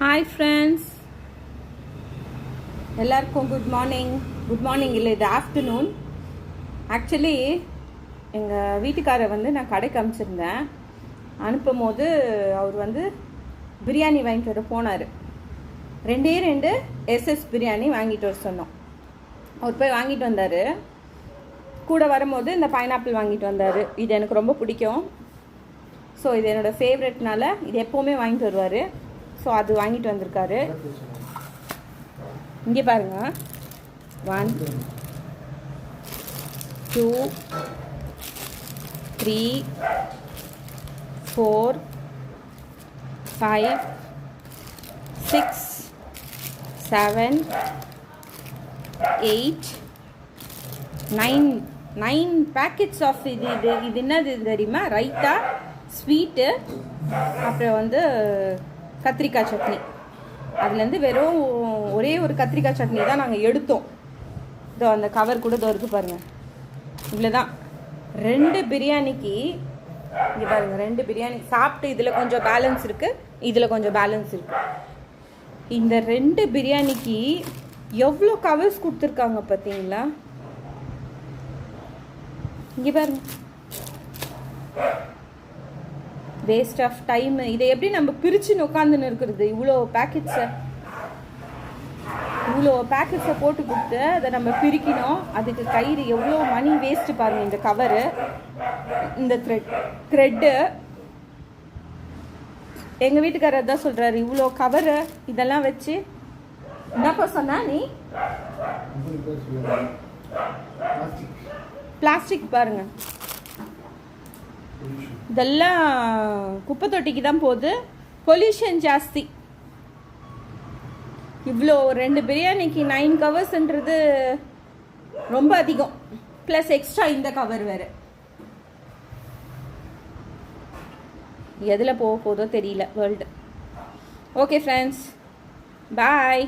Hi friends, எல்லாருக்கும் good morning இல்லை, இது ஆஃப்டர்நூன். ஆக்சுவலி எங்கள் வீட்டுக்காரர் நான் கடைக்கு அனுப்பிச்சிருந்தேன். அனுப்பும் போது அவர் பிரியாணி வாங்கிட்டு வர போனார். ரெண்டு எஸ்எஸ் பிரியாணி வாங்கிட்டு வர சொன்னோம். அவர் போய் வாங்கிட்டு வந்தார். கூட வரும்போது இந்த பைனாப்பிள் வாங்கிட்டு வந்தார். இது எனக்கு ரொம்ப பிடிக்கும். ஸோ இது என்னோடய ஃபேவரெட்னால இது எப்போவுமே வாங்கிட்டு வருவார். ஸோ அது வாங்கிட்டு வந்திருக்காரு. இங்கே பாருங்க, 1 2 3 4 5 6 7 8 9 பேக்கெட்ஸ் ஆஃப் இது என்னது தெரியுமா? ரைத்தா, ஸ்வீட்டு, அப்புறம் கத்திரிக்காய் சட்னி. அதுலேருந்து வெறும் ஒரே ஒரு கத்திரிக்காய் சட்னி தான் நாங்கள் எடுத்தோம். இதோ அந்த கவர் கூட இதோ இருக்குது பாருங்கள். இவ்வளோ தான் 2 பிரியாணிக்கு. இங்கே பாருங்கள், 2 பிரியாணி சாப்பிட்டு இதில் கொஞ்சம் பேலன்ஸ் இருக்குது, இதில் கொஞ்சம் பேலன்ஸ் இருக்குது. இந்த 2 பிரியாணிக்கு எவ்வளோ கவர்ஸ் கொடுத்துருக்காங்க பார்த்தீங்களா? இங்கே பாருங்க, வேஸ்ட் ஆஃப் டைம். இதை எப்படி நம்ம பிரிச்சுன்னு உட்காந்துன்னு இருக்கிறது? இவ்வளோ பேக்கெட்ஸை போட்டு கொடுத்து அதை நம்ம பிரிக்கணும். அதுக்கு கயிறு எவ்வளோ மணி வேஸ்ட்டு பாருங்கள். இந்த கவரு, இந்த த்ரெட்டு. எங்கள் வீட்டுக்காரர் தான் சொல்கிறாரு, இவ்வளோ கவரு இதெல்லாம் வச்சு என்னப்பா சொன்னா நீ? பிளாஸ்டிக் பாருங்க, இதெல்லாம் குப்பை தொட்டிக்கு தான் போகுது. பொல்யூஷன் ஜாஸ்தி. இவ்வளோ 2 பிரியாணிக்கு 9 கவர்ஸ்ன்றது ரொம்ப அதிகம். ப்ளஸ் எக்ஸ்ட்ரா இந்த கவர் வேறு. எதில் போக போதோ தெரியல வேர்ல்டு. ஓகே ஃப்ரெண்ட்ஸ், பாய்.